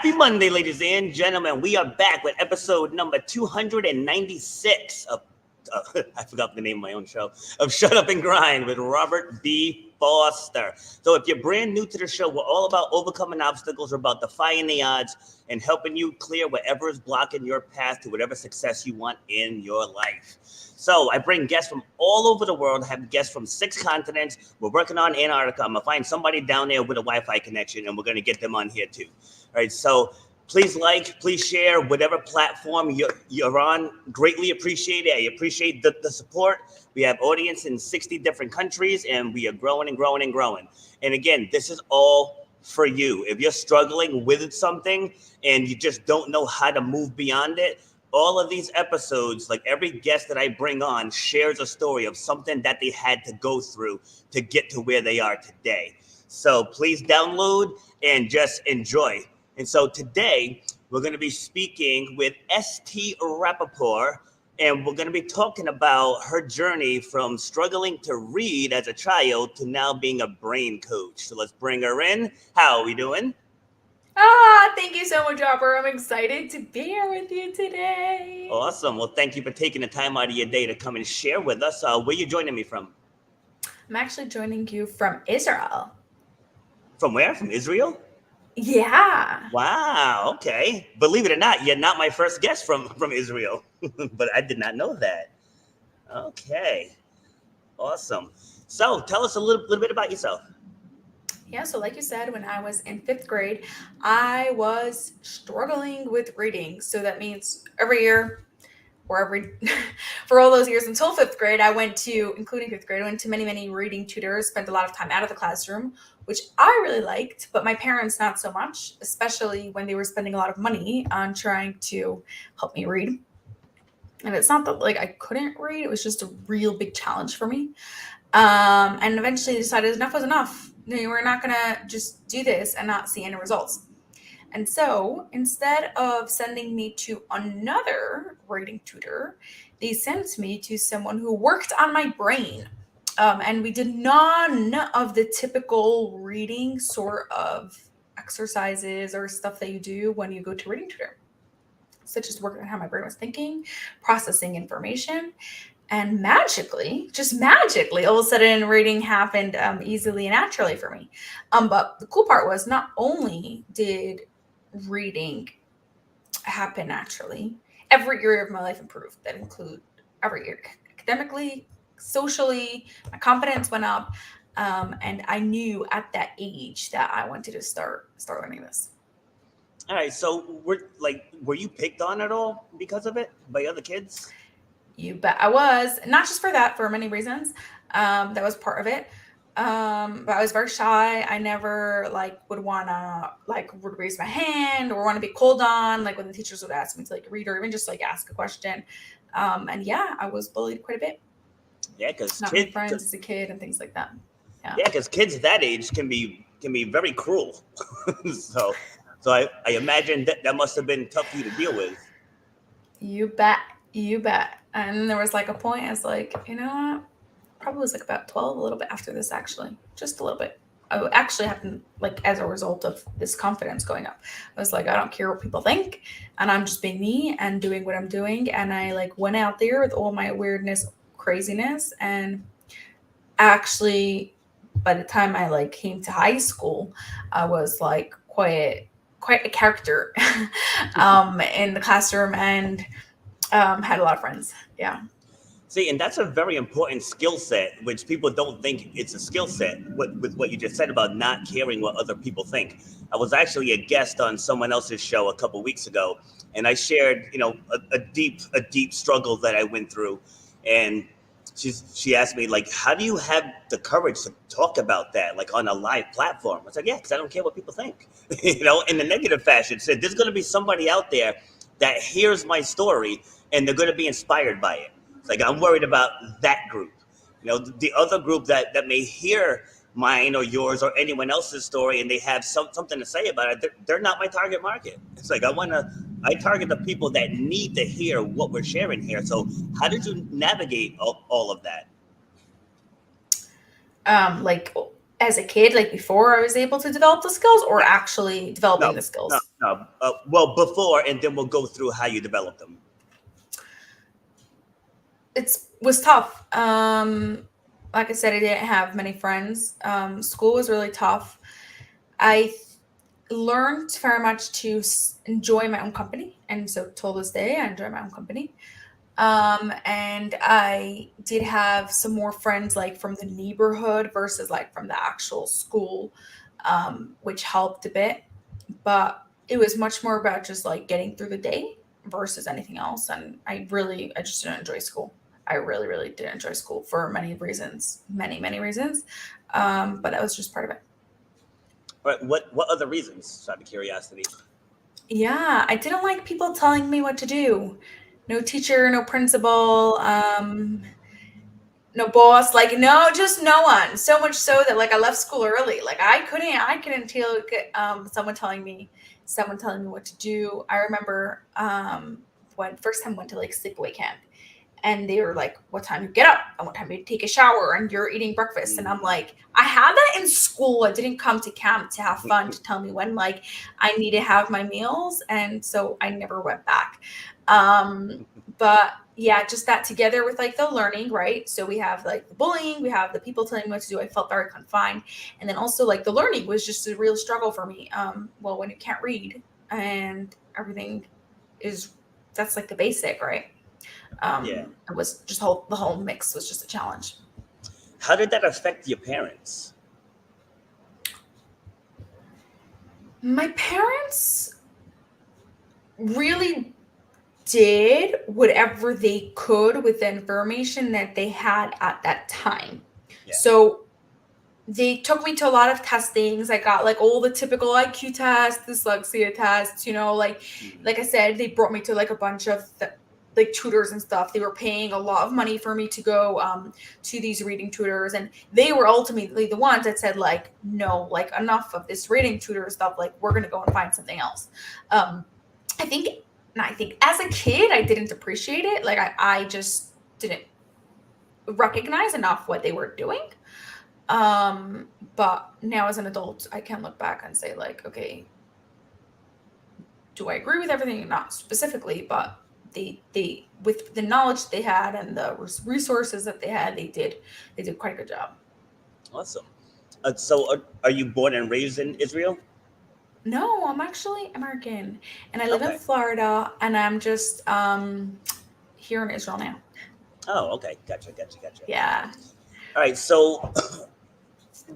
Happy Monday, ladies and gentlemen. We are back with episode number 296 of, I forgot the name of my own show, of Shut Up and Grind with Robert B. Foster. So if you're brand new to the show, we're all about overcoming obstacles. We're about defying the odds and helping you clear whatever is blocking your path to whatever success you want in your life. So I bring guests from all over the world. I have guests from 6 continents. We're working on Antarctica. I'm going to find somebody down there with a Wi-Fi connection, and we're going to get them on here too. All right, so please please share whatever platform you're on. Greatly appreciate it. I appreciate the support. We have audience in 60 different countries, and we are growing and growing and growing. And again, this is all for you. If you're struggling with something and you just don't know how to move beyond it, all of these episodes, like every guest that I bring on, shares a story of something that they had to go through to get to where they are today. So please download and just enjoy. And so today we're going to be speaking with ST Rappaport, and we're going to be talking about her journey from struggling to read as a child to now being a brain coach. So let's bring her in. How are we doing? Thank you so much, Robert. I'm excited to be here with you today. Awesome. Well, thank you for taking the time out of your day to come and share with us. Where are you joining me from? I'm actually joining you from Israel. From where? From Israel? Yeah. Wow. Okay. Believe it or not, you're not my first guest from Israel, but I did not know that. Okay. Awesome. So tell us a little bit about yourself. Yeah, so like you said, when I was in 5th grade, I was struggling with reading. So that means every year or for all those years until 5th grade, I went to, including 5th grade, I went to many reading tutors, spent a lot of time out of the classroom, which I really liked, but my parents not so much, especially when they were spending a lot of money on trying to help me read. And it's not that like I couldn't read, it was just a real big challenge for me. And eventually decided enough was enough. We're not gonna just do this and not see any results. And so instead of sending me to another reading tutor, they sent me to someone who worked on my brain. And we did none of the typical reading sort of exercises or stuff that you do when you go to reading tutor, such as working on how my brain was thinking, processing information. And magically, all of a sudden, reading happened easily and naturally for me. But the cool part was not only did reading happen naturally, every area of my life improved. That include every area, academically, socially, my confidence went up, and I knew at that age that I wanted to start learning this. All right. So were you picked on at all because of it by other kids? You bet I was. Not just for that, for many reasons. That was part of it. But I was very shy. I never would raise my hand or want to be called on, like when the teachers would ask me to read or even just ask a question. And yeah, I was bullied quite a bit. Yeah, because Not many friends as a kid and things like that. Yeah, because kids that age can be very cruel. so I imagine that must have been tough for you to deal with. You bet. And then there was a point I was like, you know what? Probably was about 12, a little bit after this, actually, just a little bit. I actually happened as a result of this confidence going up. I was like, I don't care what people think, and I'm just being me and doing what I'm doing. And I went out there with all my weirdness, craziness, and actually, by the time I came to high school, I was quite a character in the classroom and had a lot of friends. Yeah. See, and that's a very important skill set, which people don't think it's a skill set. With what you just said about not caring what other people think. I was actually a guest on someone else's show a couple weeks ago, and I shared, a deep struggle that I went through, and she asked me how do you have the courage to talk about that on a live platform? I was like, yeah, because I don't care what people think, in the negative fashion. Said there's going to be somebody out there that hears my story and they're going to be inspired by it. I'm worried about that group. The other group that may hear mine or yours or anyone else's story and they have something to say about it, they're not my target market. It's I target the people that need to hear what we're sharing here. So how did you navigate all of that? As a kid, like before I was able to develop the skills, or Yeah. actually developing No, the no, skills? no. Well, before, and then we'll go through how you develop them. It was tough. Like I said, I didn't have many friends. School was really tough. I learned very much to enjoy my own company, and so till this day, I enjoy my own company. And I did have some more friends like from the neighborhood versus like from the actual school, which helped a bit. But it was much more about just like getting through the day versus anything else. And I just didn't enjoy school. I really, really didn't enjoy school for many reasons, many, many reasons. But that was just part of it. But what other reasons? Out of curiosity. Yeah, I didn't like people telling me what to do. No teacher, no principal, no boss, like no, just no one. So much so that like I left school early. Like I couldn't take someone telling me what to do. I remember when first time I went to like sleepaway camp, and they were like, what time you get up and what time you take a shower and you're eating breakfast. And I'm Mm. like, I had that in school. I didn't come to camp to have fun, to tell me when like I need to have my meals. And so I never went back. But yeah, just that together with like the learning, right? So we have like the bullying, we have the people telling me what to do. I felt very confined. And then also like the learning was just a real struggle for me. Well, when you can't read and everything is, that's like the basic, right? Yeah. It was just the whole mix was just a challenge. How did that affect your parents? My parents really did whatever they could with the information that they had at that time. Yeah. So they took me to a lot of testings. I got like all the typical IQ tests, dyslexia tests, Mhm. like I said, they brought me to like a bunch of like tutors and stuff. They were paying a lot of money for me to go to these reading tutors, and they were ultimately the ones that said like, no, like enough of this reading tutor stuff. Like we're gonna go and find something else. Um, I think, and I think as a kid, I didn't appreciate it. Like I just didn't recognize enough what they were doing. Um, but now as an adult, I can look back and say like, okay, do I agree with everything? Not specifically, but they with the knowledge they had and the resources that they had, they did quite a good job. Awesome. So, are you born and raised in Israel? No, I'm actually American, and I live in Okay. Florida, and I'm just here in Israel now. Oh, okay. Gotcha. Gotcha. Gotcha. Yeah. All right. So,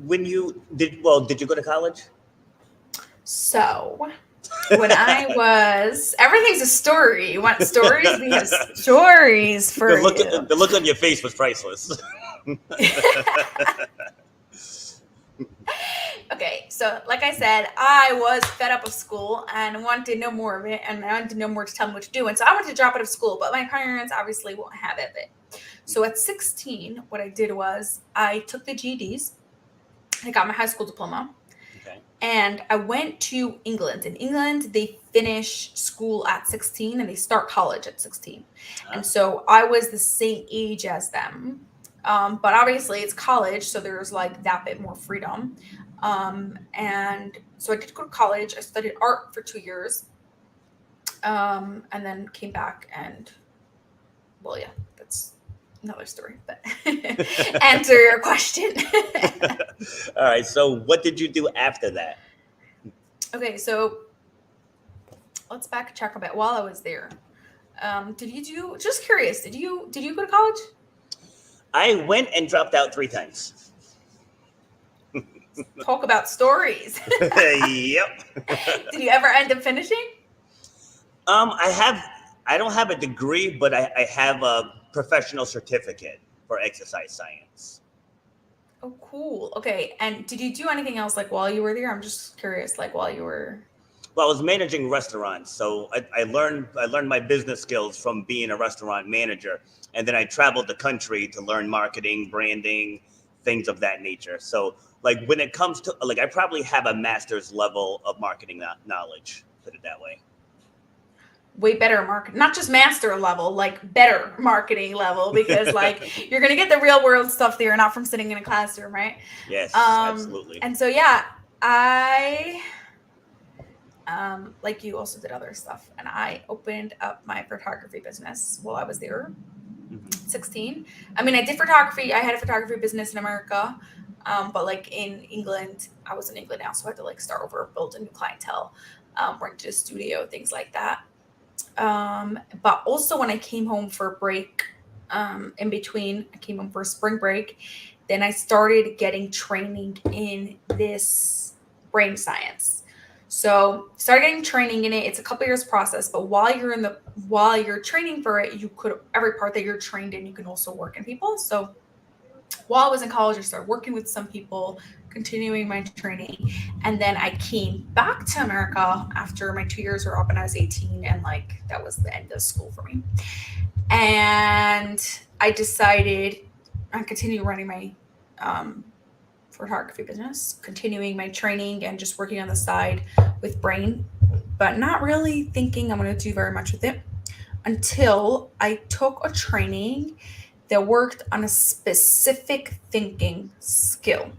when you did you go to college? So when I was, everything's a story. You want stories? We have stories the for look you. the look on your face was priceless. Okay, so like I said, I was fed up of school and wanted to know more of it, and I wanted to know more to tell me what to do. And so I wanted to drop out of school, but my parents obviously won't have it. So at 16, what I did was I took the GEDs, I got my high school diploma, Okay. and I went to England. In England, they finish school at 16 and they start college at 16. And Ah, so I was the same age as them. But obviously, it's college, so there's like that bit more freedom. And so I did go to college. I studied art for 2 years, and then came back and, well, yeah, that's another story. But answer your question. all right. So, what did you do after that? Okay, so let's backtrack a bit. While I was there, did you do? Just curious. Did you go to college? I went and dropped out 3 times. Talk about stories. Yep. Did you ever end up finishing? I have. I don't have a degree, but I have a professional certificate for exercise science. Oh, cool. Okay. And did you do anything else like while you were there? I'm just curious, like while you were. Well, I was managing restaurants, so I learned my business skills from being a restaurant manager, and then I traveled the country to learn marketing, branding, things of that nature. So, like when it comes to like, I probably have a master's level of marketing knowledge. Put it that way. way better market, not just master level, like better marketing level, because like you're gonna get the real world stuff there, not from sitting in a classroom, right? Yes, absolutely. And so yeah, I like you also did other stuff, and I opened up my photography business while I was there. Mhm. 16. I mean, I did photography. I had a photography business in America, but like in England, I was in England now, so I had to like start over, build a new clientele, rent a studio, things like that. But also when I came home for a break, in between, I came home for spring break, then I started getting training in this brain science. So started getting training in it. It's a couple years process, but while you're training for it, you could every part that you're trained in, you can also work in people. So while I was in college, I started working with some people, continuing my training. And then I came back to America after my 2 years were up and I was 18. And like, that was the end of school for me. And I decided I continue running my photography business, continuing my training and just working on the side with brain, but not really thinking I'm going to do very much with it until I took a training that worked on a specific thinking skill.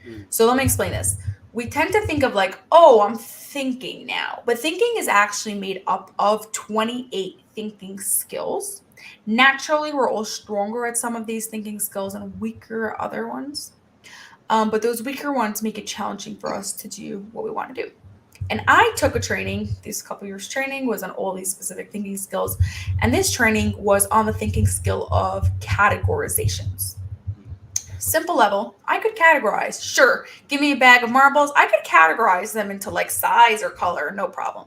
Mm. So let me explain this. We tend to think of like, oh, I'm thinking now, but thinking is actually made up of 28 thinking skills. Naturally, we're all stronger at some of these thinking skills and weaker at other ones. But those weaker ones make it challenging for us to do what we want to do. And I took a training, this couple years training was on all these specific thinking skills. And this training was on the thinking skill of categorizations. Simple level, I could categorize. Sure, give me a bag of marbles, I could categorize them into like size or color, no problem.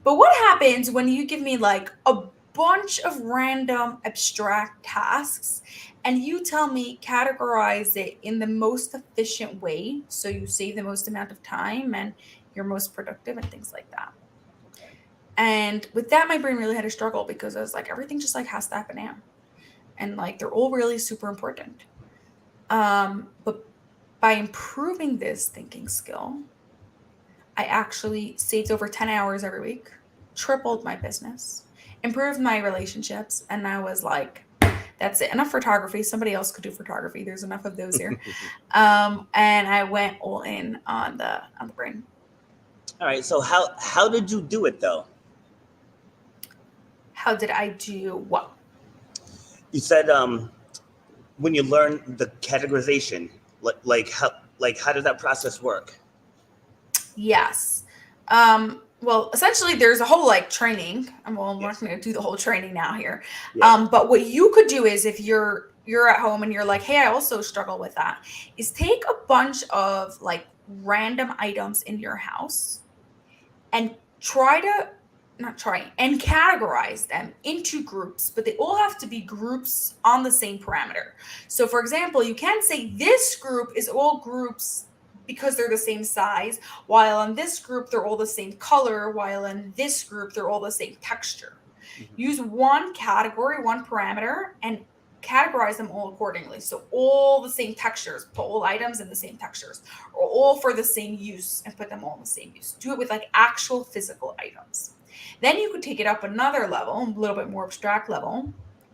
But what happens when you give me like a bunch of random abstract tasks and you tell me categorize it in the most efficient way so you save the most amount of time and you're most productive and things like that. Okay. And with that, my brain really had a struggle because I was like, everything just like has to happen now. And like they're all really super important. But by improving this thinking skill, I actually saved over 10 hours every week, tripled my business, improved my relationships, and I was like, that's it. Enough photography. Somebody else could do photography. There's enough of those here. And I went all in on the brain. All right. So how did you do it though? How did I do what? You said when you learn the categorization, like how does that process work? Yes. Well, essentially, there's a whole like training. Well, I'm not Yes. going to do the whole training now here. Yes. But what you could do is if you're at home and you're like, hey, I also struggle with that, is take a bunch of like random items in your house and try to not try and categorize them into groups, but they all have to be groups on the same parameter. So, for example, you can say this group is all groups because they're the same size, while in this group they're all the same color, while in this group they're all the same texture. Mhm. Use one category, one parameter, and categorize them all accordingly. So all the same textures, put all items in the same textures, or all for the same use and put them all in the same use. Do it with like actual physical items. Then you could take it up another level, a little bit more abstract level,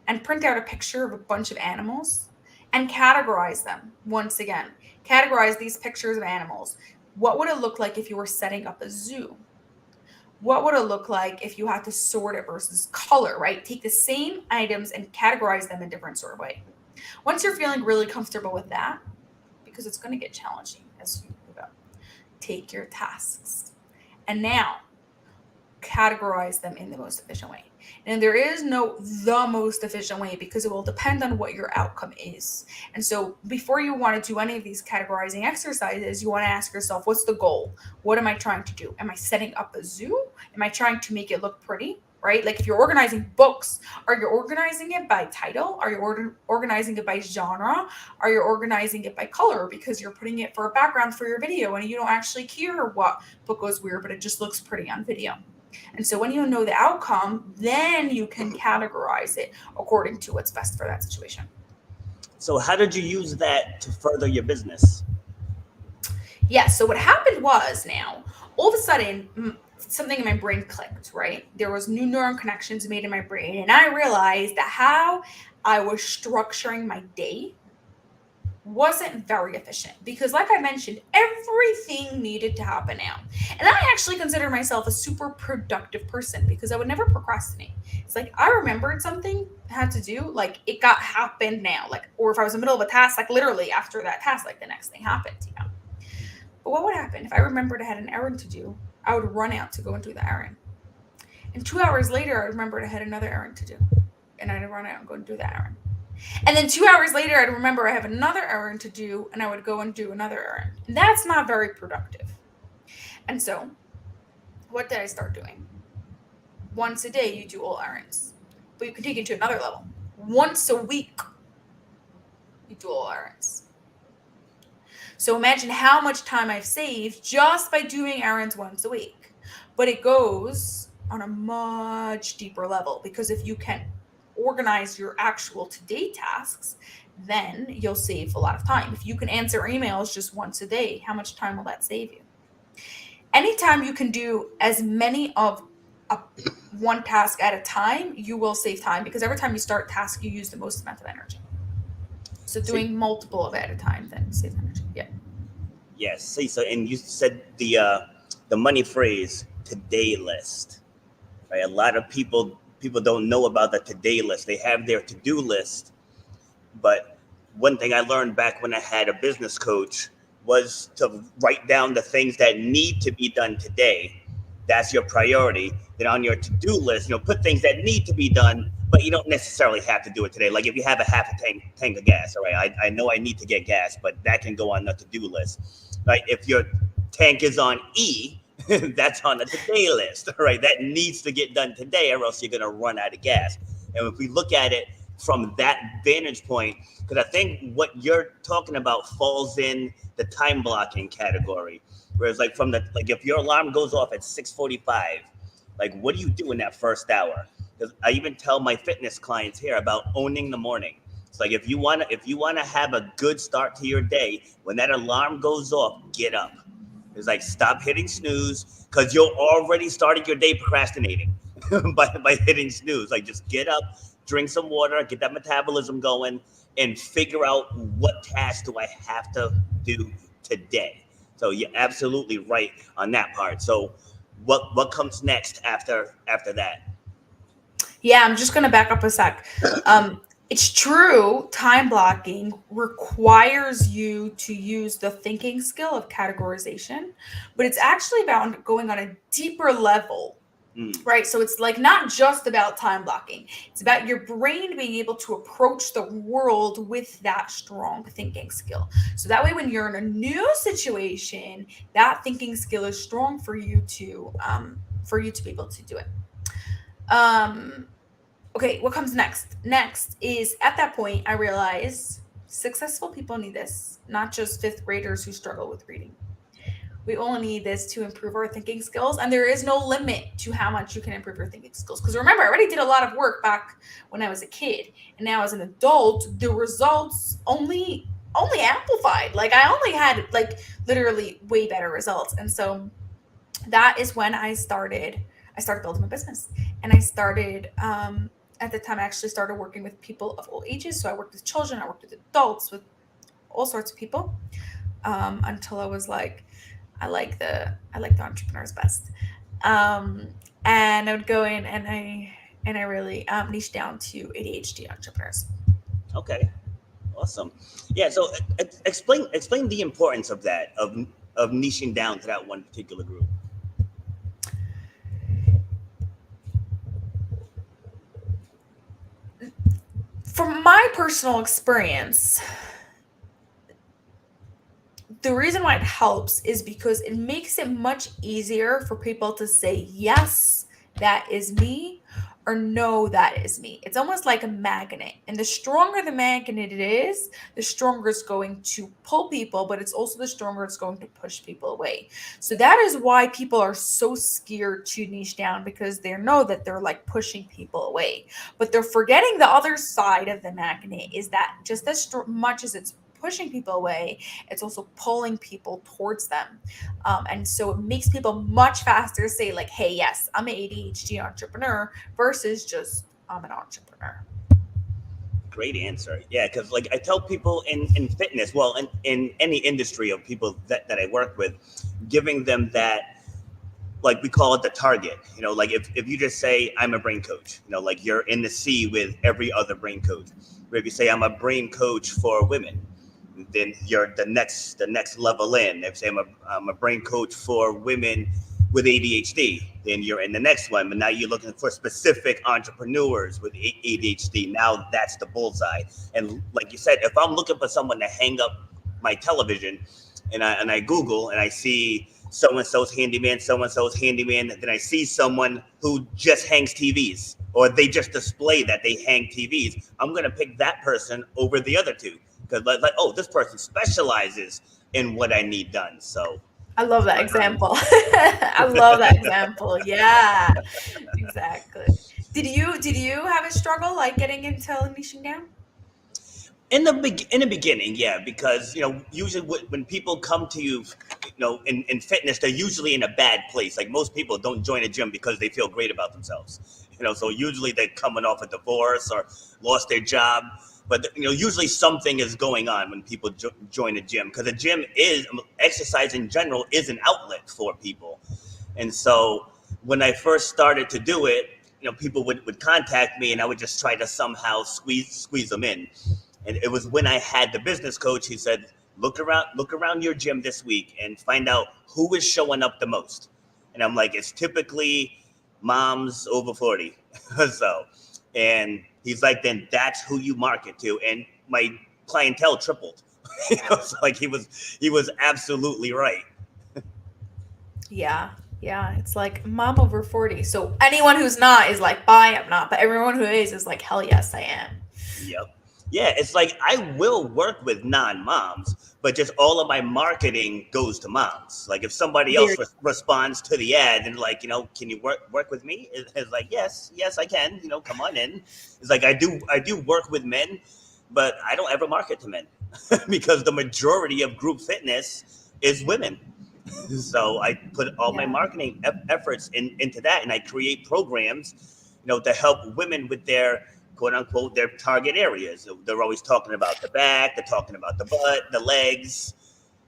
and print out a picture of a bunch of animals and categorize them. Once again, categorize these pictures of animals. What would it look like if you were setting up a zoo? What would it look like if you had to sort it versus color, right? Take the same items and categorize them in different sort of way. Once you're feeling really comfortable with that, because it's going to get challenging as you move up, take your tasks. And now categorize them in the most efficient way. And there is no the most efficient way because it will depend on what your outcome is. And so before you want to do any of these categorizing exercises, you want to ask yourself, what's the goal? What am I trying to do? Am I setting up a zoo? Am I trying to make it look pretty? Right? Like if you're organizing books, are you organizing it by title? Are you organizing it by genre? Are you organizing it by color because you're putting it for a background for your video and you don't actually care what book goes where, but it just looks pretty on video? And so when you know the outcome, then you can categorize it according to what's best for that situation. So how did you use that to further your business? Yes. So what happened was now, all of a sudden, something in my brain clicked, right? There was new neuron connections made in my brain, and I realized that how I was structuring my day wasn't very efficient because, like I mentioned, everything needed to happen now. And I actually consider myself a super productive person because I would never procrastinate. It's like I remembered something I had to do, like it got happened now, like, or if I was in the middle of a task, like literally after that task, like the next thing happened. But what would happen if I remembered I had an errand to do? I would run out to go and do the errand. And 2 hours later, I remembered I had another errand to do. And I'd run out and go and do that errand. And then 2 hours later, I'd remember I have another errand to do, and I would go and do another errand. And that's not very productive. And so, what did I start doing? Once a day, you do all errands. But you can take it to another level. Once a week, you do all errands. So imagine how much time I've saved just by doing errands once a week. But it goes on a much deeper level because if you can organize your actual today tasks, then you'll save a lot of time. If you can answer emails just once a day, how much time will that save you? Anytime you can do as many of a, one task at a time, you will save time because every time you start a task, you use the most amount of energy. So See, doing multiple of it at a time then saves energy. Yeah. yes. See, so and you said the money phrase today list, right? A lot of people don't know about the today list. They have their to-do list, but one thing I learned back when I had a business coach was to write down the things that need to be done today. That's your priority. Then on your to-do list, put things that need to be done, but you don't necessarily have to do it today. Like if you have a half a tank of gas, all right, I know I need to get gas, but that can go on the to-do list. Like if your tank is on E, that's on the today list, right? That needs to get done today, or else you're gonna run out of gas. And if we look at it from that vantage point, because I think what you're talking about falls in the time blocking category. Whereas like if your alarm goes off at 6:45, like what do you do in that first hour? Because I even tell my fitness clients here about owning the morning. It's like if you wanna have a good start to your day, when that alarm goes off, get up. It's like stop hitting snooze because you're already starting your day procrastinating by hitting snooze. Like just get up, drink some water, get that metabolism going, and figure out what task do I have to do today. So you're absolutely right on that part. So what comes next after that? Yeah, I'm just gonna back up a sec. It's true, time blocking requires you to use the thinking skill of categorization, but it's actually about going on a deeper level, Mm, right? So it's like not just about time blocking, it's about your brain being able to approach the world with that strong thinking skill. So that way, when you're in a new situation, that thinking skill is strong for you to be able to do it. Um, okay, what comes next? Next is at that point, I realize successful people need this, not just fifth graders who struggle with reading. We all need this to improve our thinking skills, and there is no limit to how much you can improve your thinking skills. Because remember, I already did a lot of work back when I was a kid, and now as an adult, the results only amplified. Like I only had like literally way better results, and so that is when I started building my business, and I started at the time I actually started working with people of all ages. So I worked with children, I worked with adults, with all sorts of people, until I was like, I like the entrepreneurs best. um, and I would go in and I really niche down to ADHD entrepreneurs. okay, awesome. Yeah. So explain the importance of that of niching down to that one particular group. From my personal experience, the reason why it helps is because it makes it much easier for people to say, yes, that is me, or no, that is me. It's almost like a magnet. And the stronger the magnet it is, the stronger it's going to pull people, but it's also the stronger it's going to push people away. So that is why people are so scared to niche down, because they know that they're like pushing people away. But they're forgetting the other side of the magnet is that just as much as it's pushing people away, it's also pulling people towards them. And so it makes people much faster say like, hey, yes, I'm an ADHD entrepreneur versus just I'm an entrepreneur. Great answer. Yeah, because like I tell people in fitness, well, in any industry of people that I work with, giving them that, like we call it the target. Like if you just say I'm a brain coach, like you're in the sea with every other brain coach. Or if you say I'm a brain coach for women, then you're the next level in. If say I'm a brain coach for women with ADHD, then you're in the next one. But now you're looking for specific entrepreneurs with ADHD. Now that's the bullseye. And like you said, if I'm looking for someone to hang up my television, and I Google and I see so and so's handyman, so and so's handyman, then I see someone who just hangs TVs or they just display that they hang TVs. I'm gonna pick that person over the other two because like oh, this person specializes in what I need done. So I love that example. I love that example. Yeah, exactly. Did you have a struggle like getting into niching down? in the beginning, yeah, because usually when people come to you, in fitness, they're usually in a bad place. Like most people don't join a gym because they feel great about themselves. So usually they're coming off a divorce or lost their job. But usually something is going on when people join a gym, because a gym is exercise in general is an outlet for people. And so when I first started to do it, people would contact me and I would just try to somehow squeeze them in. And it was when I had the business coach, he said, look around your gym this week and find out who is showing up the most. And I'm like, it's typically moms over 40. So, and he's like, then that's who you market to. And my clientele tripled. So like he was absolutely right. Yeah. Yeah, it's like mom over 40. So anyone who's not is like, bye, I'm not. But everyone who is like, hell yes, I am. Yep. Yeah, it's like I will work with non-moms, but just all of my marketing goes to moms. Like if somebody else Very. responds to the ad and like, can you work with me? It's like, yes, I can. Come on in. It's like I do work with men, but I don't ever market to men because the majority of group fitness is women. So I put all my Yeah. marketing efforts into that, and I create programs, to help women with their quote unquote their target areas. They're always talking about the back, they're talking about the butt, the legs,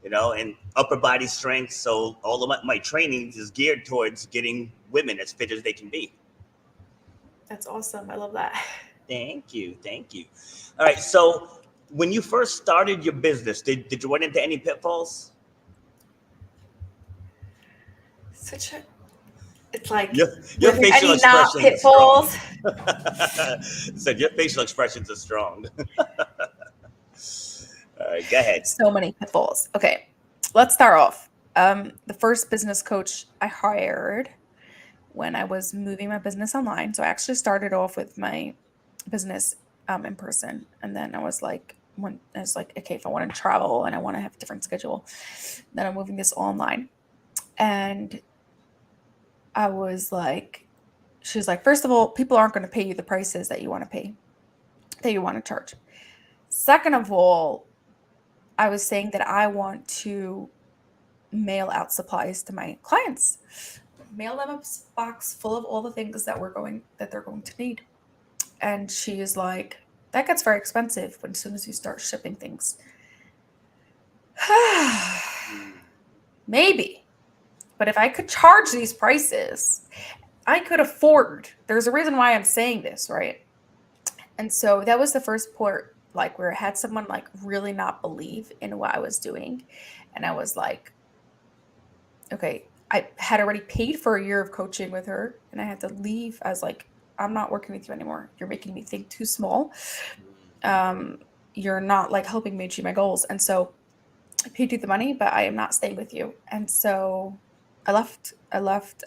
and upper body strength. So all of my trainings is geared towards getting women as fit as they can be. That's awesome. I love that. Thank you. All right, so when you first started your business, did you run into any pitfalls? Such a it's like, Your were there facial any not expressions are strong. pitfalls? Said your facial expressions are strong. All right, go ahead. So many pitfalls. Okay, let's start off. The first business coach I hired when I was moving my business online. So I actually started off with my business in person, and then when I was like, okay, if I want to travel and I want to have a different schedule, then I'm moving this online. And I was like, she was like, first of all, people aren't going to pay you the prices that you want to pay, that you want to charge. Second of all, I was saying that I want to mail out supplies to my clients, mail them a box full of all the things that they're going to need. And she is like, that gets very expensive when as soon as you start shipping things. Maybe. But if I could charge these prices, I could afford. There's a reason why I'm saying this, right? And so that was the first part, like where I had someone like really not believe in what I was doing. And I was like, okay, I had already paid for a year of coaching with her and I had to leave. I was like, I'm not working with you anymore. You're making me think too small. Um, you're not like helping me achieve my goals. And so I paid you the money, but I am not staying with you. And so I left.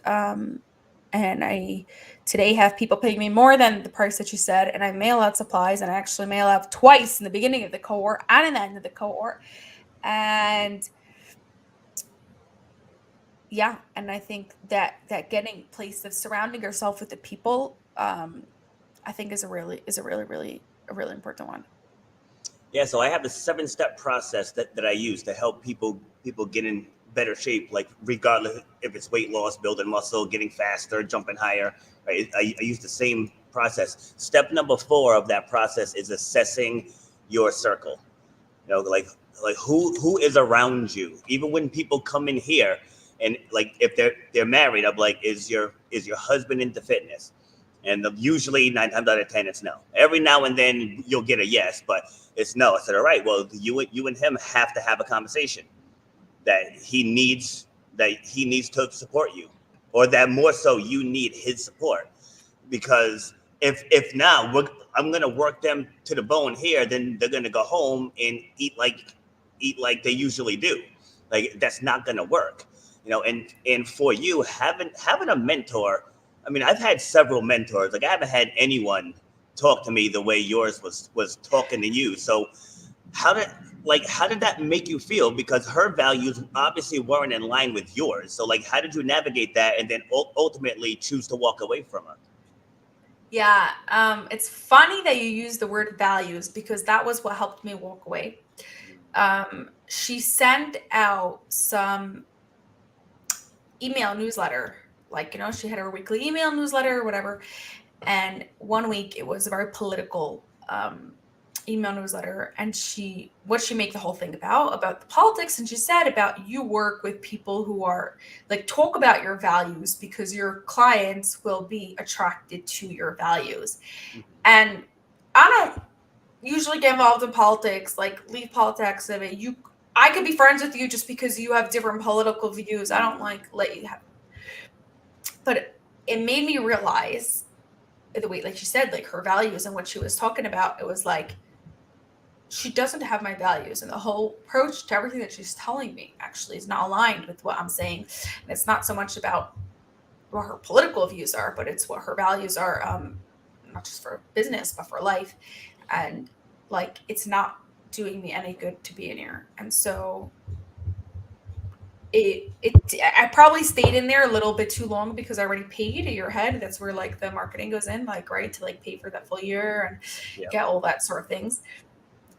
And I today have people paying me more than the price that you said. And I mail out supplies, and I actually mail out twice in the beginning of the cohort and in the end of the cohort. And yeah, and I think that getting place of surrounding yourself with the people, I think is a really, really, a really important one. Yeah, so I have a 7-step process that I use to help people get in better shape, like regardless if it's weight loss, building muscle, getting faster, jumping higher. Right? I use the same process. Step number 4 of that process is assessing your circle. Like who is around you. Even when people come in here, and like if they're married, I'm like, is your husband into fitness? And usually 9 times out of 10, it's no. Every now and then you'll get a yes, but it's no. I said, all right, well, you and him have to have a conversation that he needs to support you, or that more so you need his support. Because if now I'm gonna work them to the bone here, then they're gonna go home and eat like they usually do. Like that's not gonna work. And for you, having a mentor. I mean, I've had several mentors. Like I haven't had anyone talk to me the way yours was talking to you. So how did how did that make you feel? Because her values obviously weren't in line with yours. So like, how did you navigate that, and then ultimately choose to walk away from her? Yeah, it's funny that you use the word values because that was what helped me walk away. She sent out some email newsletter, like, she had her weekly email newsletter or whatever. And one week it was a very political email newsletter, and she made the whole thing about the politics, and she said about you work with people who are like, talk about your values because your clients will be attracted to your values. And I don't usually get involved in politics, like leave politics. I could be friends with you just because you have different political views. I don't like let you have, but it made me realize the way, like she said, like her values and what she was talking about, it was like she doesn't have my values, and the whole approach to everything that she's telling me actually is not aligned with what I'm saying. And it's not so much about what her political views are, but it's what her values are, not just for business but for life. And like, it's not doing me any good to be in here. And so it I probably stayed in there a little bit too long because I already paid your head. That's where like the marketing goes in, like, right, to like pay for that full year and Yeah. get all that sort of things.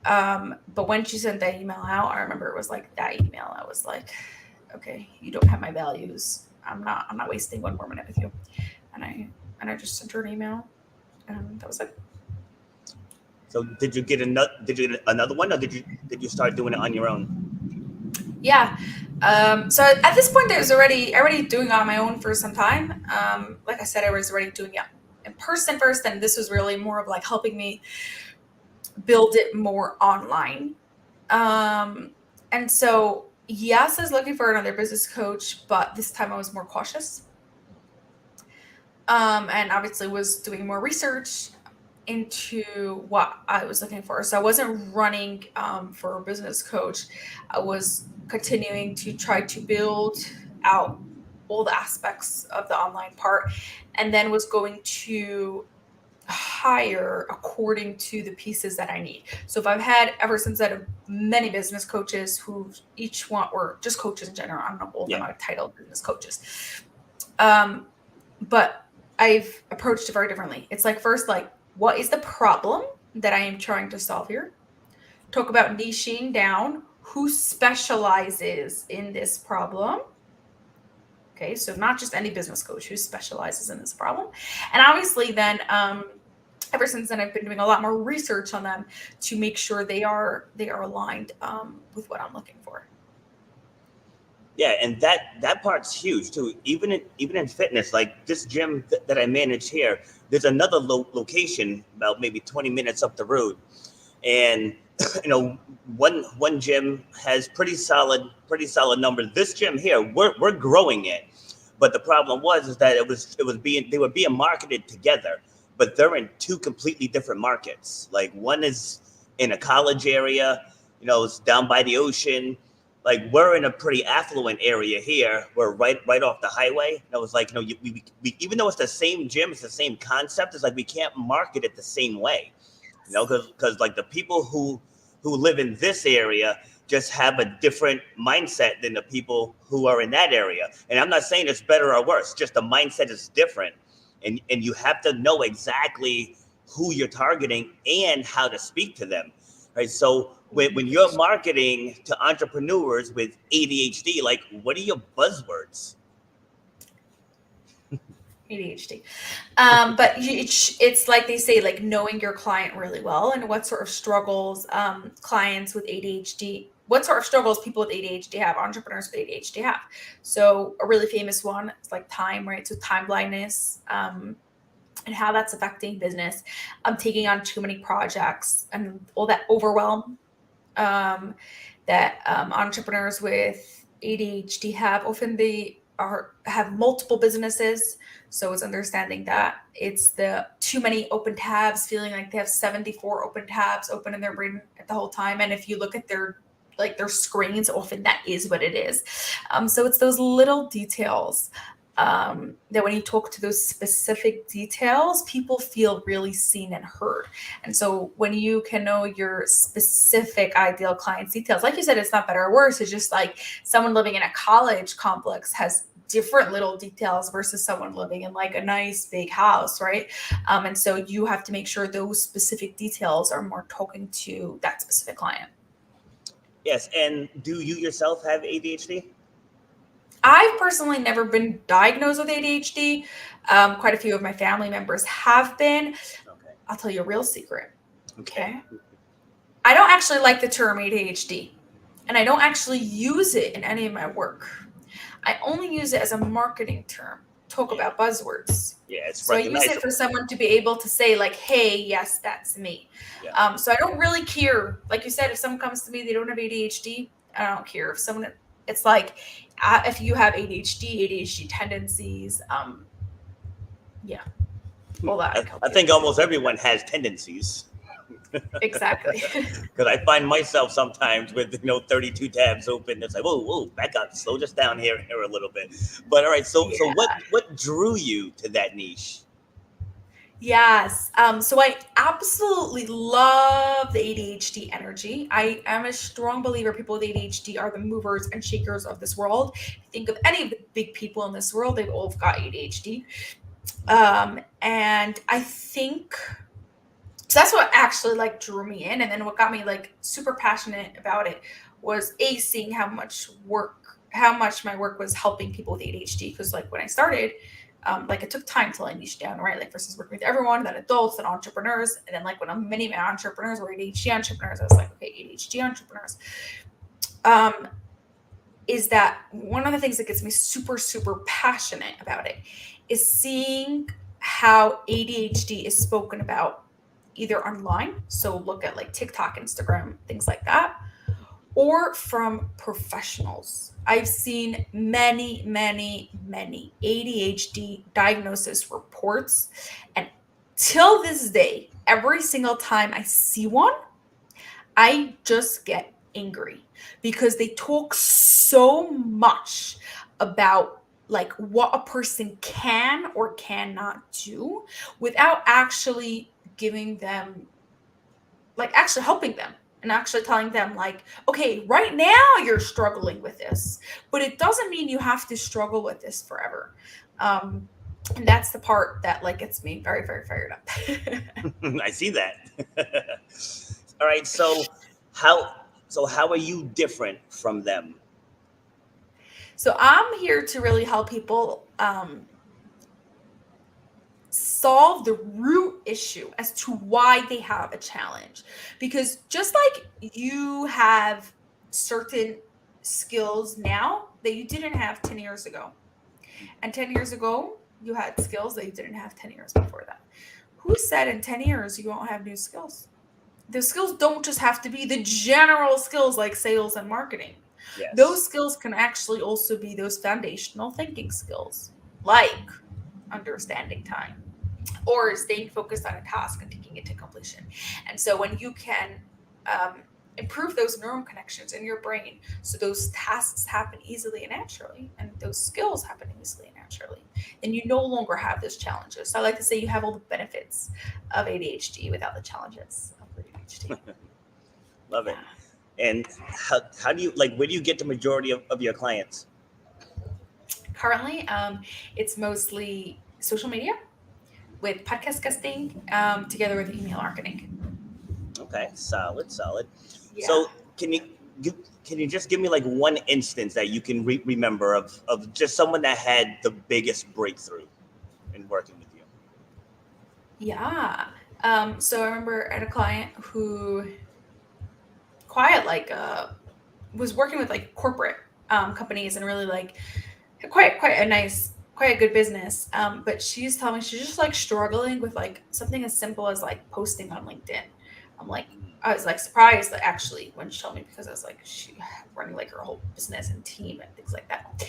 But when she sent that email out, I remember it was like that email. I was like, okay, you don't have my values. I'm not wasting one more minute with you. And I just sent her an email, and that was it. So did you get another one, or did you start doing it on your own? Yeah. So at this point, I was already doing it on my own for some time. Like I said, I was already doing it in person first, and this was really more of like helping me build it more online. And so, yes, I was looking for another business coach, but this time I was more cautious. And obviously was doing more research into what I was looking for. So I wasn't running for a business coach. I was continuing to try to build out all the aspects of the online part, and then was going to hire according to the pieces that I need. So if I've had, ever since I had many business coaches who each one were just coaches in general. I don't know all of them Yeah. are titled business coaches. But I've approached it very differently. It's like, first, like, what is the problem that I am trying to solve here? Talk about niching down who specializes in this problem. Okay, so not just any business coach who specializes in this problem. And obviously then ever since then I've been doing a lot more research on them to make sure they are aligned with what I'm looking for. Yeah, and that part's huge too. Even in fitness, like this gym that I manage here, there's another location about maybe 20 minutes up the road, and one gym has pretty solid numbers. This gym here, we're growing it, but the problem was is that they were being marketed together, but they're in two completely different markets. Like one is in a college area, it's down by the ocean. Like we're in a pretty affluent area here. We're right off the highway. And I was like, we, even though it's the same gym, it's the same concept. It's like we can't market it the same way, because like the people who live in this area just have a different mindset than the people who are in that area. And I'm not saying it's better or worse, just the mindset is different. And you have to know exactly who you're targeting and how to speak to them. Right. So when you're marketing to entrepreneurs with ADHD, like what are your buzzwords? ADHD. But it's like they say, like knowing your client really well and what sort of struggles clients with ADHD, what sort of struggles people with ADHD have, entrepreneurs with ADHD have. So a really famous one is like time, right? So time blindness, and how that's affecting business. Taking on too many projects and all that overwhelm um, that entrepreneurs with ADHD have. Often they have multiple businesses, so it's understanding that it's the too many open tabs, feeling like they have 74 open tabs open in their brain at the whole time. And if you look at their screens, often that is what it is. So it's those little details that when you talk to those specific details, people feel really seen and heard. And so when you can know your specific ideal client's details, like you said, it's not better or worse. It's just like someone living in a college complex has different little details versus someone living in like a nice big house, right? And so you have to make sure those specific details are more talking to that specific client. Yes. And do you yourself have ADHD? I've personally never been diagnosed with ADHD. Quite a few of my family members have been. Okay. I'll tell you a real secret. Okay. Okay. I don't actually like the term ADHD, and I don't actually use it in any of my work. I only use it as a marketing term, talk Yeah. about buzzwords. Yeah. It's So I use it for recognizable. someone to be able to say, like, hey, yes, that's me. Yeah. So I don't really care. Like you said, if someone comes to me, they don't have ADHD, I don't care. If someone, it's like, if you have ADHD tendencies, yeah, all that I can help I you think with. almost everyone has tendencies. Exactly. Because I find myself sometimes with 32 tabs open. It's like, whoa, back up, slow just down here a little bit. But all right, so Yeah. what drew you to that niche? Yes. So I absolutely love the ADHD energy. I am a strong believer people with ADHD are the movers and shakers of this world. If you think of any of the big people in this world, they've all got ADHD. And I think so that's what actually like drew me in. And then what got me like super passionate about it was seeing how much my work was helping people with ADHD. Because like when I started, like it took time till I niched down, right? Like versus working with everyone, then adults, then entrepreneurs, and then like when many of my entrepreneurs were ADHD entrepreneurs, I was like, okay, ADHD entrepreneurs. Is that one of the things that gets me super, super passionate about it is seeing how ADHD is spoken about either online. So look at like TikTok, Instagram, things like that, or from professionals. I've seen many, many, many ADHD diagnosis reports. And till this day, every single time I see one, I just get angry because they talk so much about like what a person can or cannot do without actually giving them like actually helping them and actually telling them like, okay, right now you're struggling with this, but it doesn't mean you have to struggle with this forever. And that's the part that like gets me very, very fired up. I see that. All right, so how are you different from them? So I'm here to really help people solve the root issue as to why they have a challenge. Because just like you have certain skills now that you didn't have 10 years ago, and 10 years ago, you had skills that you didn't have 10 years before that. Who said in 10 years you won't have new skills? The skills don't just have to be the general skills like sales and marketing. Those Yes. skills can actually also be those foundational thinking skills, like understanding time or staying focused on a task and taking it to completion. And so when you can improve those neural connections in your brain so those tasks happen easily and naturally and those skills happen easily and naturally, then you no longer have those challenges. So I like to say you have all the benefits of ADHD without the challenges of ADHD. Love it. Yeah. And how do you like where do you get the majority of your clients? Currently, it's mostly social media with podcast guesting together with email marketing. Okay, solid. Yeah. So can you give, can you just give me like one instance that you can remember of just someone that had the biggest breakthrough in working with you? Yeah. So I remember I had a client who quite like was working with like corporate companies and really like had quite a nice quite a good business. But she's telling me she's just like struggling with like something as simple as like posting on LinkedIn. I'm like I was like surprised that actually when she told me because I was like she running like her whole business and team and things like that.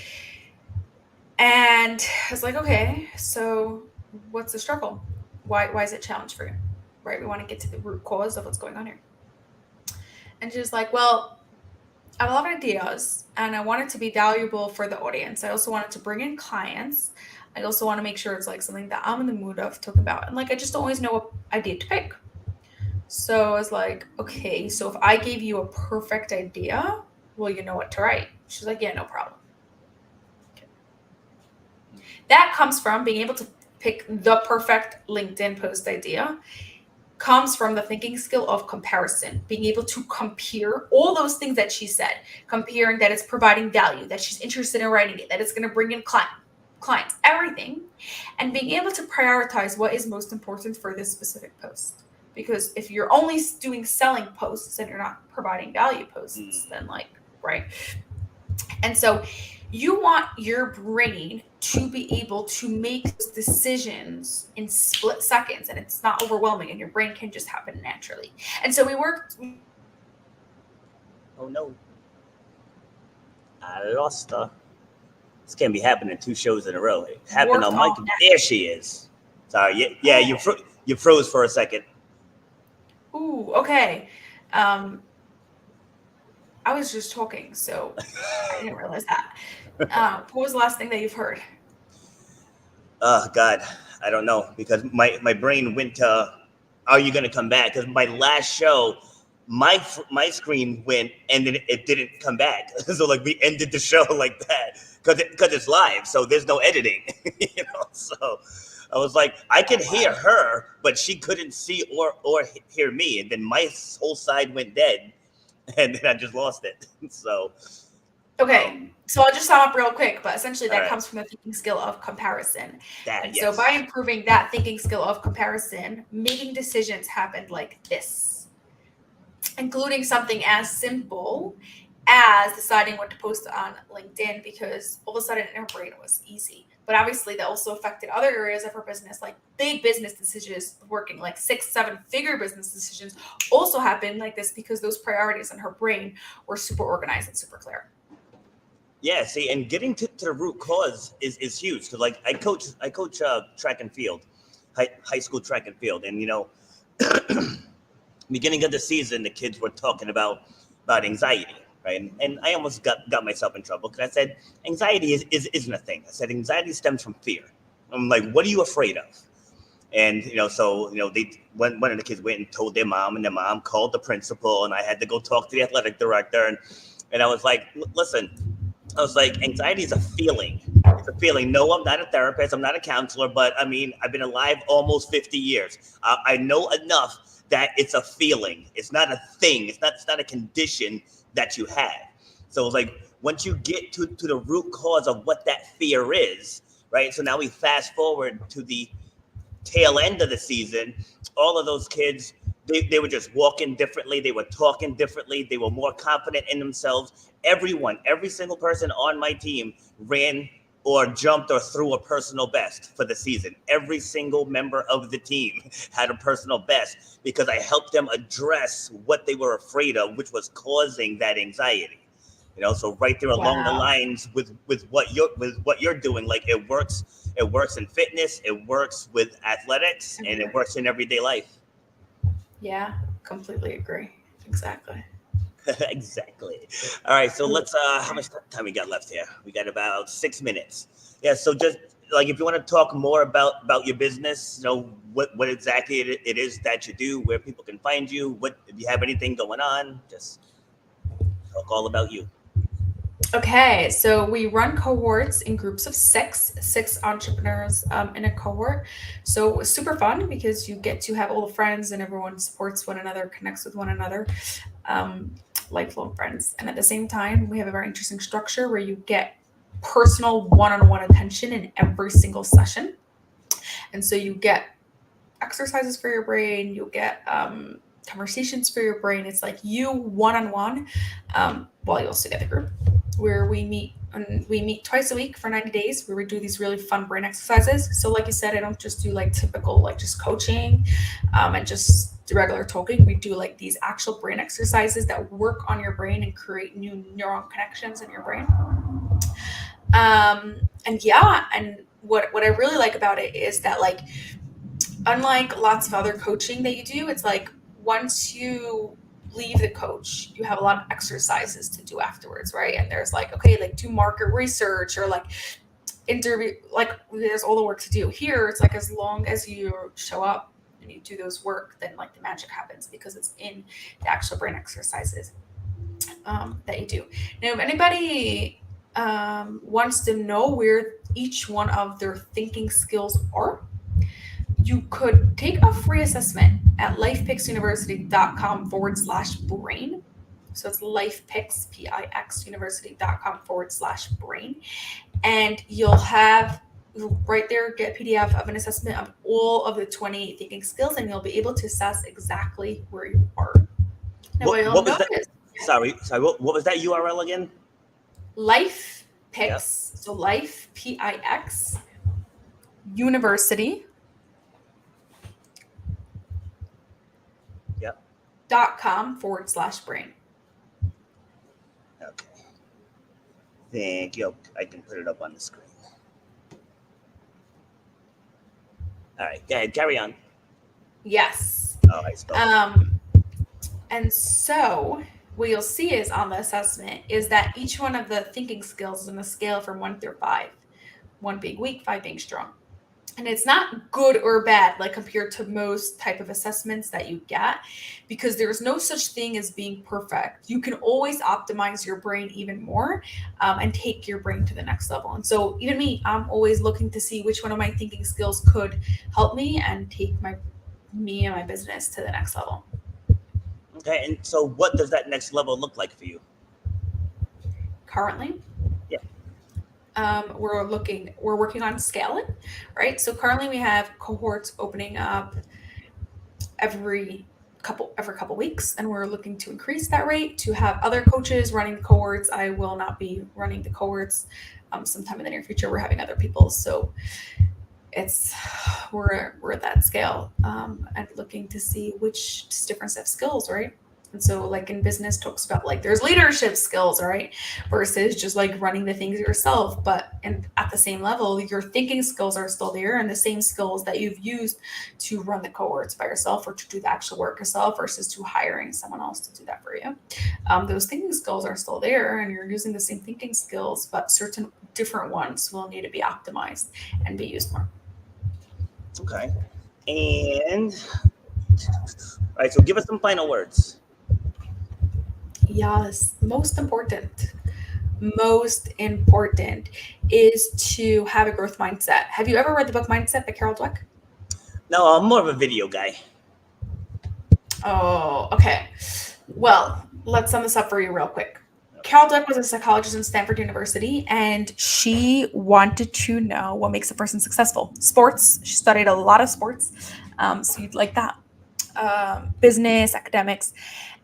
And I was like, okay, so what's the struggle? Why is it a challenge for you? Right? We want to get to the root cause of what's going on here. And she's like, well, I have a lot of ideas and I want it to be valuable for the audience. I also wanted to bring in clients. I also want to make sure it's like something that I'm in the mood of talking about. And like I just don't always know what idea to pick. So I was like, okay, so if I gave you a perfect idea, well, you know what to write. She's like, yeah, no problem. That comes from being able to pick the perfect LinkedIn post idea, comes from the thinking skill of comparison, being able to compare all those things that she said, comparing that it's providing value, that she's interested in writing it, that it's going to bring in clients, everything, and being able to prioritize what is most important for this specific post. Because if you're only doing selling posts and you're not providing value posts, then like, right? And so you want your brain to be able to make those decisions in split seconds and it's not overwhelming and your brain can just happen naturally. And so we worked. Oh no, I lost her. This can't be happening two shows in a row. It happened Worked on on Mike. There she is. Sorry. Yeah, you froze for a second. that. Ooh, okay. Um, I was just talking, so I didn't realize that. What was the last thing that you've heard? Oh God, I don't know because my brain went to, are you gonna come back? Because my last show, my screen went and then it didn't come back. So like we ended the show like that because it's live, so there's no editing, So I was like, I could Oh, hear wow. her, but she couldn't see or hear me, and then my whole side went dead, and then I just lost it. So Okay, um, so I'll just sum up real quick, but essentially all that right, comes from the thinking skill of comparison. that And so by yes, improving that thinking skill of comparison, making decisions happened like this, including something as simple as deciding what to post on LinkedIn because all of a sudden in her brain it was easy. But obviously that also affected other areas of her business, like big business decisions, working like 6, 7 figure business decisions also happened like this because those priorities in her brain were super organized and super clear. yeah. See, and getting to the root cause is huge because like I coach track and field, high school track and field, and beginning of the season, the kids were talking about anxiety, right? And I almost got myself in trouble because I said anxiety isn't a thing. I said anxiety stems from fear. I'm like, what are you afraid of? And so they one of the kids went and told their mom, and their mom called the principal, and I had to go talk to the athletic director, and I was like, listen, I was like, anxiety is a feeling. It's a feeling. No, I'm not a therapist. I'm not a counselor, but I mean, I've been alive almost 50 years. I know enough that it's a feeling. It's not a thing. It's not a condition that you have. So it's like once you get to the root cause of what that fear is, right? So now we fast forward to the tail end of the season, all of those kids, they were just walking differently. They were talking differently. They were more confident in themselves. Every single person on my team ran or jumped or threw a personal best for the season. Every single member of the team had a personal best because I helped them address what they were afraid of, which was causing that anxiety. So right there along the Wow. lines with what you're doing, like it works in fitness, it works with athletics, and it Everywhere. works in everyday life. Yeah, completely agree. Exactly. Exactly. All right, so Ooh. let's how much time we got left here? We got about 6 minutes. Yeah, so just like if you want to talk more about your business, what exactly it is that you do, where people can find you, what if you have anything going on, just talk all about you. Okay, so we run cohorts in groups of six entrepreneurs in a cohort. So it's super fun because you get to have all the friends and everyone supports one another, connects with one another, um, lifelong friends. And at the same time, we have a very interesting structure where you get personal one-on-one attention in every single session. And so you get exercises for your brain, you'll get conversations for your brain. It's like you one-on-one, while you also get the group where we meet twice a week for 90 days where we do these really fun brain exercises. So like you said, I don't just do like typical like just coaching and just regular talking. We do like these actual brain exercises that work on your brain and create new neuron connections in your brain. And yeah, and what I really like about it is that like unlike lots of other coaching that you do, it's like once you leave the coach, you have a lot of exercises to do afterwards, right? And there's like, okay, like do market research or like interview, like there's all the work to do. Here, it's like as long as you show up and you do those work, then like the magic happens because it's in the actual brain exercises that you do. Now, if anybody wants to know where each one of their thinking skills are, you could take a free assessment at lifepicksuniversity.com/brain. So it's lifepicks, Pix, university.com/brain. And you'll have right there, get a PDF of an assessment of all of the 28 thinking skills, and you'll be able to assess exactly where you are. Now, what you'll What was that? notice, Sorry. What was that URL again? Life Yeah. Picks, so Life, Pix, University Yeah. .com/brain. Okay. Thank you. I can put it up on the screen. All right. Go ahead. Carry on. Yes. Oh, I spelled it. And so what you'll see is on the assessment is that each one of the thinking skills is on a scale from 1 through 5, 1 being weak, 5 being strong. And it's not good or bad like compared to most type of assessments that you get, because there's no such thing as being perfect. You can always optimize your brain even more and take your brain to the next level. And so even me, I'm always looking to see which one of my thinking skills could help me and take me and my business to the next level. Okay. And so, what does that next level look like for you? Currently, Yeah. we're working on scaling, right? So currently we have cohorts opening up every couple weeks, and we're looking to increase that rate to have other coaches running the cohorts. I will not be running the cohorts sometime in the near future. We're having other people, so it's we're at that scale and looking to see which different set of skills, right? And so like in business talks about like there's leadership skills, right, versus just like running the things yourself. But and at the same level, your thinking skills are still there, and the same skills that you've used to run the cohorts by yourself or to do the actual work yourself versus to hiring someone else to do that for you, those thinking skills are still there, and you're using the same thinking skills, but certain different ones will need to be optimized and be used more. Okay. And all right. So, give us some final words. Yes, most important is to have a growth mindset. Have you ever read the book Mindset by Carol Dweck? No, I'm more of a video guy. Oh, okay. Well, let's sum this up for you real quick. Carol Dweck was a psychologist in Stanford University, and she wanted to know what makes a person successful. Sports. She studied a lot of sports, so you'd like that. Business, academics.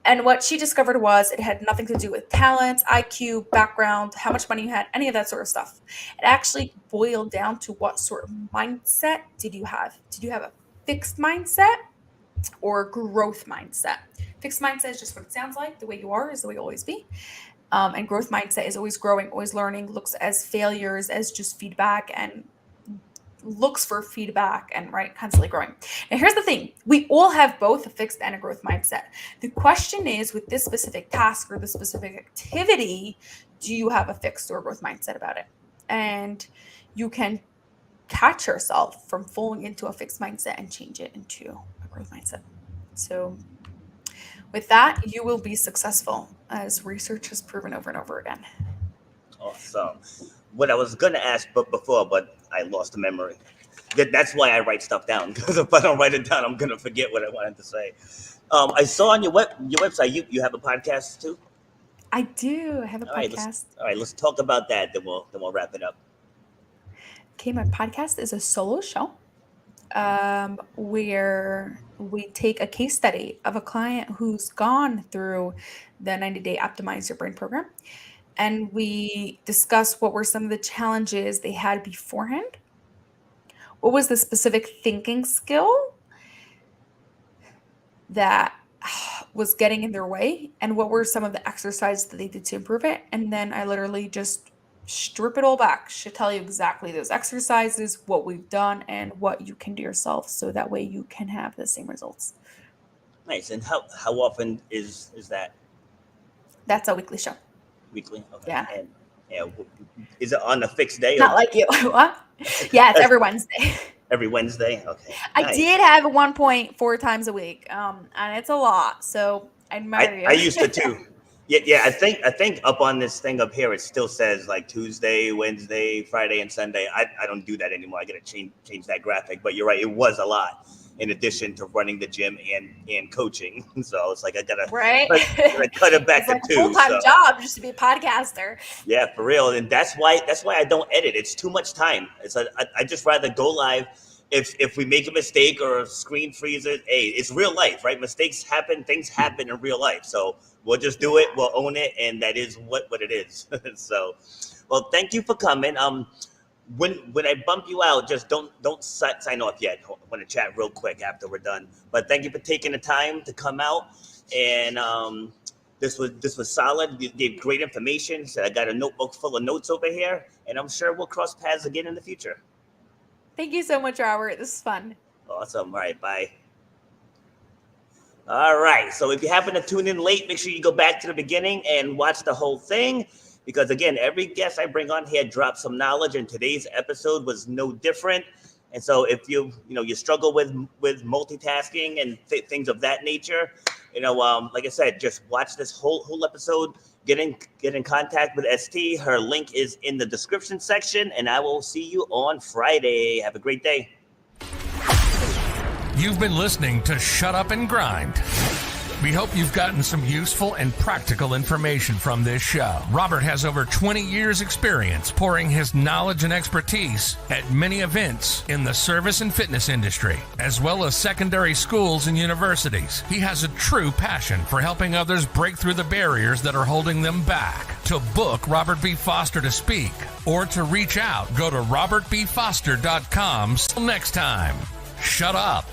And what she discovered was it had nothing to do with talent, IQ, background, how much money you had, any of that sort of stuff. It actually boiled down to what sort of mindset did you have? Did you have a fixed mindset or growth mindset? Fixed mindset is just what it sounds like. The way you are is the way you'll always be. And growth mindset is always growing, always learning, looks as failures as just feedback and looks for feedback and right constantly growing. Now here's the thing, we all have both a fixed and a growth mindset. The question is, with this specific task or this specific activity, do you have a fixed or growth mindset about it? And you can catch yourself from falling into a fixed mindset and change it into a growth mindset. So with that, you will be successful, as research has proven over and over again. Awesome. What I was gonna ask before, but I lost the memory. That's why I write stuff down, because if I don't write it down, I'm gonna forget what I wanted to say. I saw on your website you have a podcast too. I do. I have a All right, podcast. let's talk about that. Then we'll wrap it up. Okay, my podcast is a solo show where we take a case study of a client who's gone through the 90-day Optimize Your Brain program. And we discuss what were some of the challenges they had beforehand. What was the specific thinking skill that was getting in their way? And what were some of the exercises that they did to improve it? And then I literally just strip it all back, should tell you exactly those exercises, what we've done, and what you can do yourself, so that way you can have the same results. Nice. And how often is that? That's a weekly show. Weekly. Okay. Yeah. And is it on a fixed day? Not like you. What? Yeah, it's every Wednesday. Every Wednesday. Okay. I Nice. did have 1.4 times a week, and it's a lot. So I admire you. I used to too. Yeah. I think up on this thing up here, it still says like Tuesday, Wednesday, Friday, and Sunday. I don't do that anymore. I gotta change that graphic. But you're right, it was a lot, in addition to running the gym and coaching. So it's like I gotta cut it back It's like to a 2. full-time job just to be a podcaster. Yeah, for real. And that's why I don't edit. It's too much time. It's like I just rather go live. If we make a mistake or a screen freezes, hey, it's real life, right? Mistakes happen, things happen in real life. So we'll just do it, we'll own it, and that is what it is. So, well, thank you for coming. When I bump you out, just don't sign off yet. I want to chat real quick after we're done. But thank you for taking the time to come out. And this was solid. You gave great information. So I got a notebook full of notes over here, and I'm sure we'll cross paths again in the future. Thank you so much, Robert. This is fun. Awesome. All right, bye. All right. So if you happen to tune in late, make sure you go back to the beginning and watch the whole thing. Because again, every guest I bring on here drops some knowledge, and today's episode was no different. And so if you struggle with multitasking and things of that nature, like I said, just watch this whole episode. Get in contact with ST. Her link is in the description section, and I will see you on Friday. Have a great day. You've been listening to Shut Up and Grind. We hope you've gotten some useful and practical information from this show. Robert has over 20 years experience pouring his knowledge and expertise at many events in the service and fitness industry, as well as secondary schools and universities. He has a true passion for helping others break through the barriers that are holding them back. To book Robert B. Foster to speak or to reach out, go to robertbfoster.com. Till next time, shut up